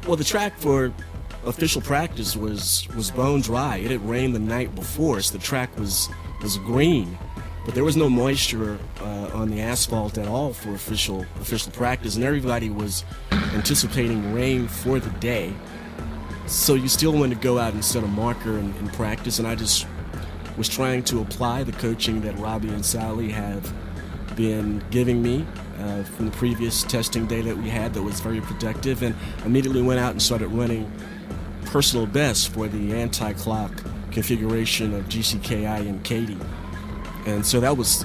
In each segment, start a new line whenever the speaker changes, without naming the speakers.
Well, the track for official practice was bone dry. It had rained the night before, so the track was green, but there was no moisture on the asphalt at all for official practice, and everybody was anticipating rain for the day. So you still want to go out and set a marker in practice, and I just was trying to apply the coaching that Robbie and Sally have been giving me from the previous testing day that we had that was very productive, and immediately went out and started running personal best for the anti-clock configuration of GCKI and Katie. And so that was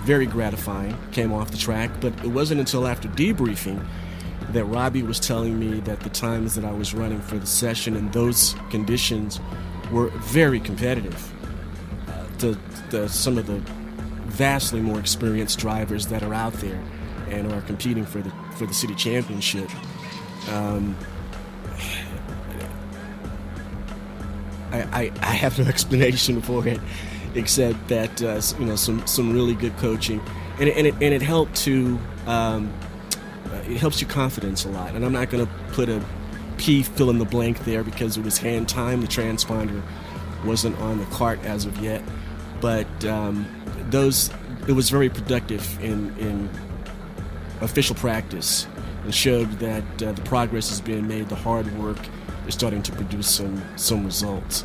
very gratifying, came off the track, but it wasn't until after debriefing that Robbie was telling me that the times that I was running for the session in those conditions were very competitive to some of the vastly more experienced drivers that are out there and are competing for the city championship. I have no explanation for it except that some really good coaching, and it helped to it helps your confidence a lot. And I'm not going to put a P fill in the blank there because it was hand time. The transponder wasn't on the cart as of yet, but it was very productive in official practice and showed that the progress is being made. The hard work is starting to produce some results.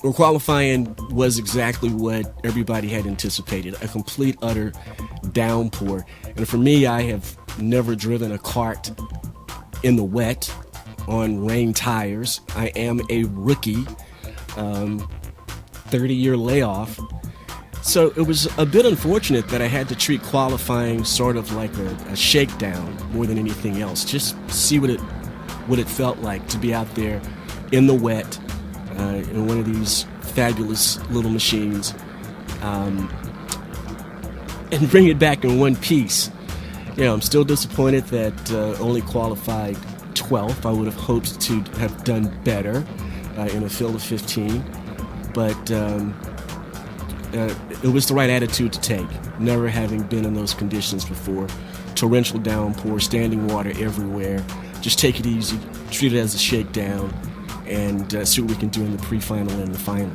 Well, qualifying was exactly what everybody had anticipated, a complete, utter downpour. And for me, I have never driven a kart in the wet on rain tires. I am a rookie, 30-year layoff. So it was a bit unfortunate that I had to treat qualifying sort of like a shakedown more than anything else. Just see what it felt like to be out there in the wet, in one of these fabulous little machines, and bring it back in one piece. I'm still disappointed that only qualified 12th. I would have hoped to have done better in a field of 15, but it was the right attitude to take, never having been in those conditions before. Torrential downpour, standing water everywhere. Just take it easy, treat it as a shakedown, and see what we can do in the pre-final and the final.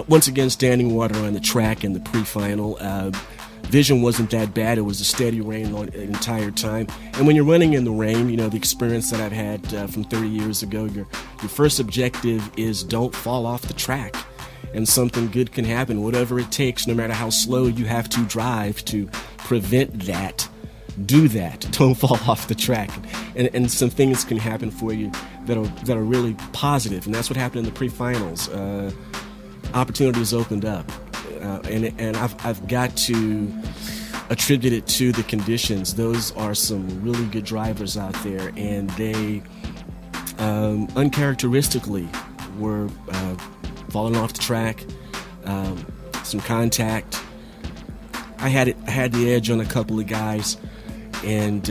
once again, standing water on the track in the pre-final. Vision wasn't that bad. It was a steady rain the entire time. And when you're running in the rain, the experience that I've had from 30 years ago, your first objective is don't fall off the track. And something good can happen, whatever it takes, no matter how slow you have to drive to prevent that. Do that. Don't fall off the track. And some things can happen for you that are really positive. And that's what happened in the pre-finals. Opportunities opened up. And I've got to attribute it to the conditions. Those are some really good drivers out there, and they uncharacteristically were falling off the track, some contact. I had the edge on a couple of guys, and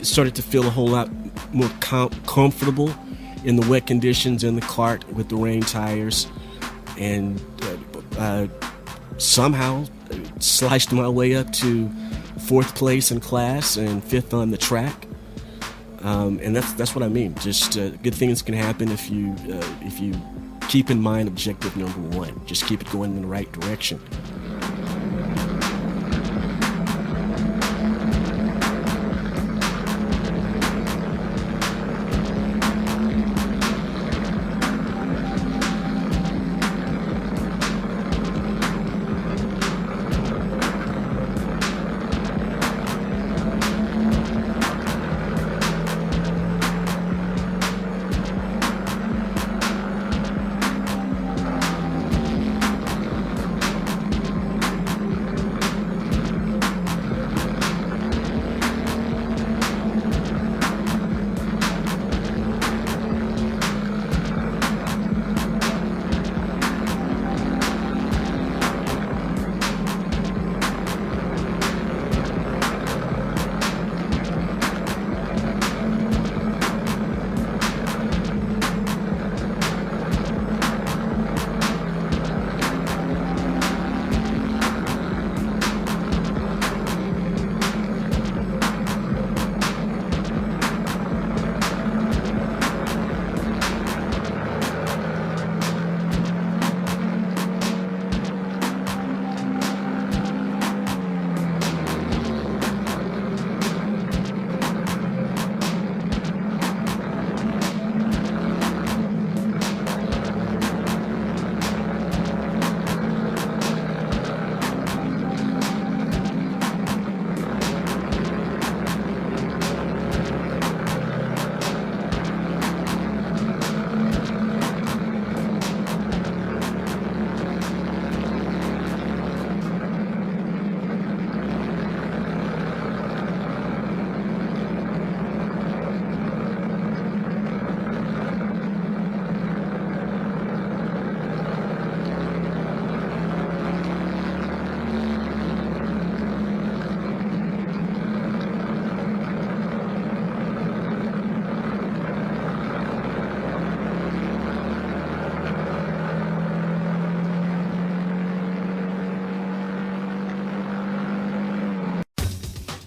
started to feel a whole lot more comfortable in the wet conditions in the kart with the rain tires, and somehow sliced my way up to 4th place in class and 5th on the track. And that's what I mean. Just good things can happen if you keep in mind objective number 1. Just keep it going in the right direction.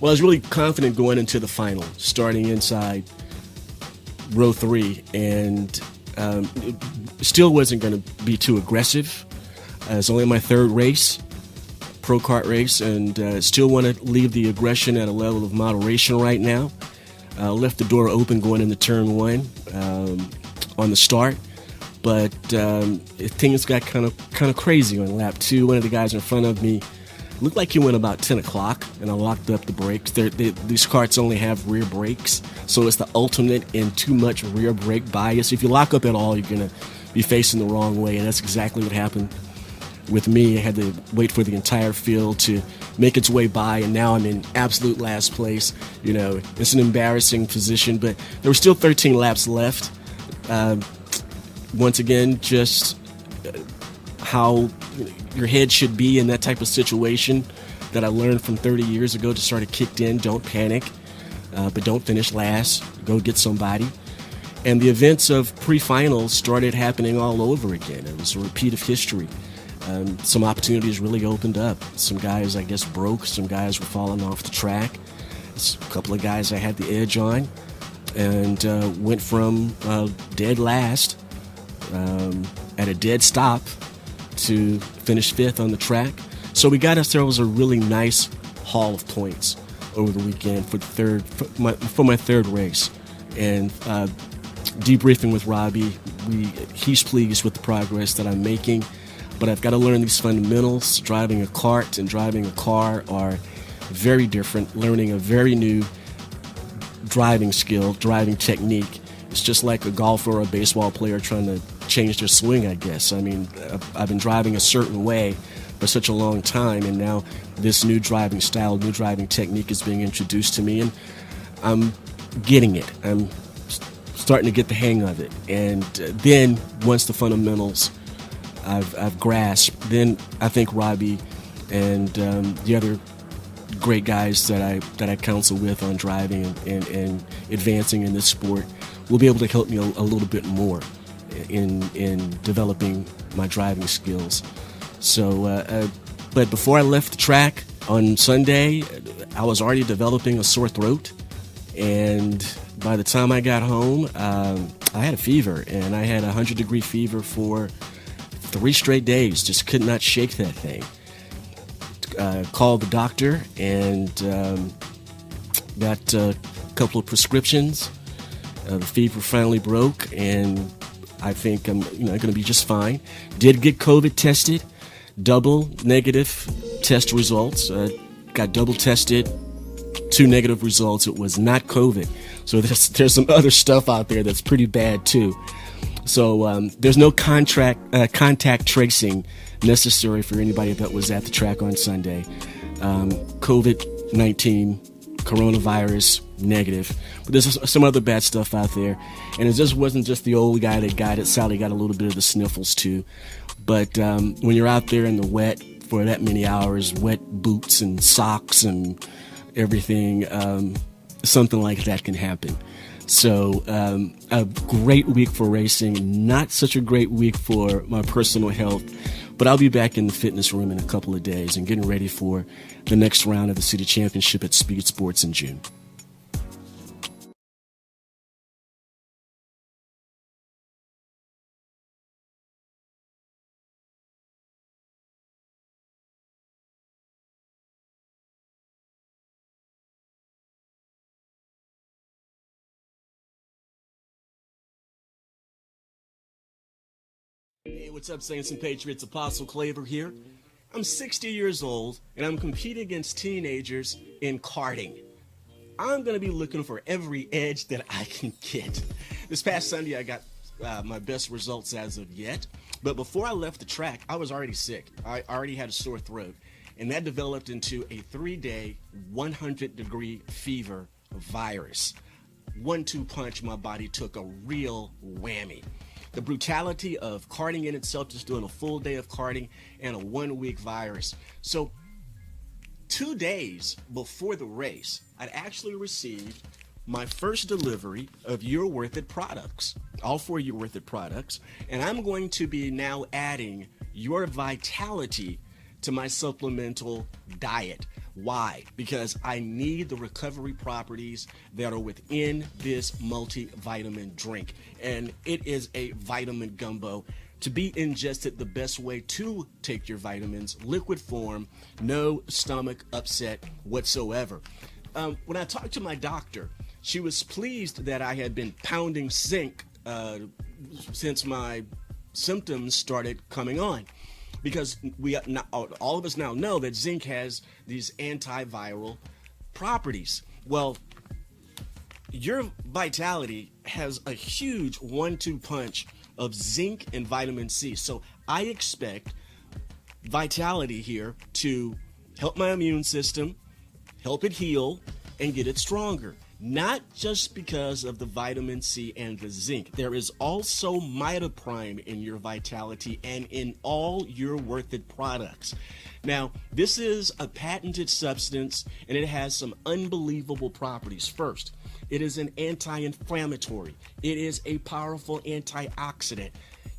Well, I was really confident going into the final, starting inside row 3, and still wasn't going to be too aggressive. It's only my 3rd race, pro kart race, and still want to leave the aggression at a level of moderation right now. Left the door open going into turn 1 on the start, but things got kind of crazy on lap 2. One of the guys in front of me looked like he went about 10 o'clock, and I locked up the brakes. These karts only have rear brakes, so it's the ultimate in too much rear brake bias. If you lock up at all, you're going to be facing the wrong way, and that's exactly what happened with me. I had to wait for the entire field to make its way by, and now I'm in absolute last place. It's an embarrassing position, but there were still 13 laps left. Once again, just how your head should be in that type of situation that I learned from 30 years ago just sort of kicked in. Don't panic, but don't finish last. Go get somebody. And the events of pre-finals started happening all over again. It was a repeat of history. Some opportunities really opened up. Some guys, I guess, broke. Some guys were falling off the track. A couple of guys I had the edge on, and went from dead last at a dead stop to finish 5th on the track. So we got ourselves a really nice haul of points over the weekend for my third race. And debriefing with Robbie, he's pleased with the progress that I'm making, but I've got to learn these fundamentals. Driving a kart and driving a car are very different. Learning a very new driving skill, driving technique. It's just like a golfer or a baseball player trying to change their swing, I guess. I mean, I've been driving a certain way for such a long time, and now this new driving style, new driving technique is being introduced to me, and I'm getting it. I'm starting to get the hang of it. And then once the fundamentals I've grasped, then I think Robbie and the other great guys that I counsel with on driving and advancing in this sport will be able to help me a little bit more in developing my driving skills. So, but before I left the track on Sunday, I was already developing a sore throat, and by the time I got home, I had a fever, and I had a 100-degree fever for 3 straight days. Just could not shake that thing. Called the doctor and got a couple of prescriptions. The fever finally broke, and I think I'm going to be just fine. Did get COVID tested, double negative test results. Got double tested, 2 negative results. It was not COVID. So there's some other stuff out there that's pretty bad too. So there's no contact tracing necessary for anybody that was at the track on Sunday. COVID-19, coronavirus, negative. But there's some other bad stuff out there. And it just wasn't just the old guy that got it. Sally got a little bit of the sniffles too. But when you're out there in the wet for that many hours, wet boots and socks and everything, something like that can happen. So a great week for racing, not such a great week for my personal health, but I'll be back in the fitness room in a couple of days and getting ready for the next round of the City Championship at Speed Sports in June. Hey, what's up, Saints and Patriots? Apostle Claver here. I'm 60 years old, and I'm competing against teenagers in karting. I'm going to be looking for every edge that I can get. This past Sunday, I got my best results as of yet. But before I left the track, I was already sick. I already had a sore throat, and that developed into a 3-day, 100-degree fever virus. 1-2 punch, my body took a real whammy. The brutality of karting in itself, just doing a full day of karting, and a 1-week virus. So 2 days before the race, I'd actually received my first delivery of You're Worth It products, all 4 You're Worth It products, and I'm going to be now adding Your Vitality to my supplemental diet. Why? Because I need the recovery properties that are within this multivitamin drink. And it is a vitamin gumbo to be ingested the best way to take your vitamins, liquid form, no stomach upset whatsoever. When I talked to my doctor, she was pleased that I had been pounding zinc since my symptoms started coming on. Because all of us now know that zinc has these antiviral properties. Well, Your Vitality has a huge 1-2 punch of zinc and vitamin C. So I expect Vitality here to help my immune system, help it heal, and get it stronger. Not just because of the vitamin C and the zinc. There is also mitoprime in Your Vitality and in all You're Worth It products. Now, this is a patented substance, and it has some unbelievable properties. First, it is an anti-inflammatory. It is a powerful antioxidant.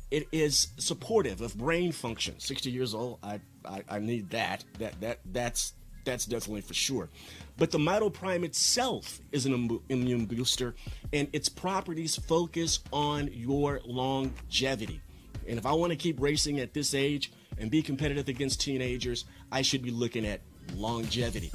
It is supportive of brain function. 60 years old, I need that. That's definitely for sure. But the mitoprime itself is an immune booster, and its properties focus on your longevity. And if I want to keep racing at this age and be competitive against teenagers, I should be looking at longevity.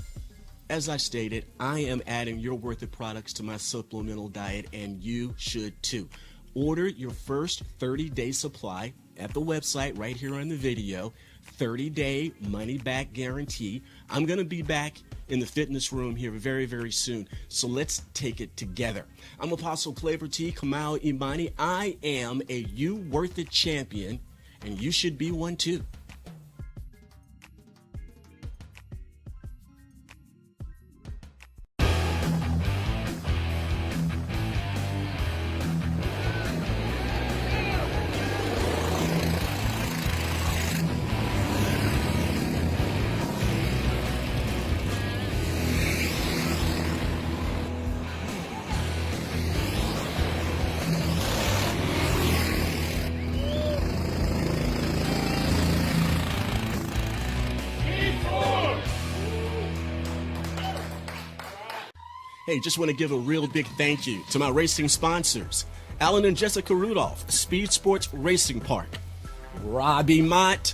As I stated, I am adding Your Worth It products to my supplemental diet, and you should too. Order your first 30-day supply at the website right here on the video. 30-day money-back guarantee. I'm going to be back in the fitness room here very, very soon, so let's take it together. I'm Apostle Claver T. Kamau Imani. I am a You Worth It champion, and you should be one too. Hey, just want to give a real big thank you to my racing sponsors, Alan and Jessica Rudolph, Speed Sports Racing Park, Robbie Mott,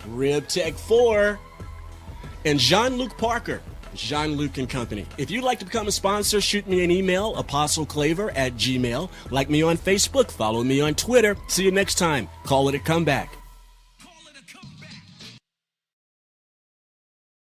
Rib Tech 4, and Jean-Luc Parker, Jean-Luc and Company. If you'd like to become a sponsor, shoot me an email, apostleclaver@gmail.com. Like me on Facebook, follow me on Twitter. See you next time. Call it a comeback.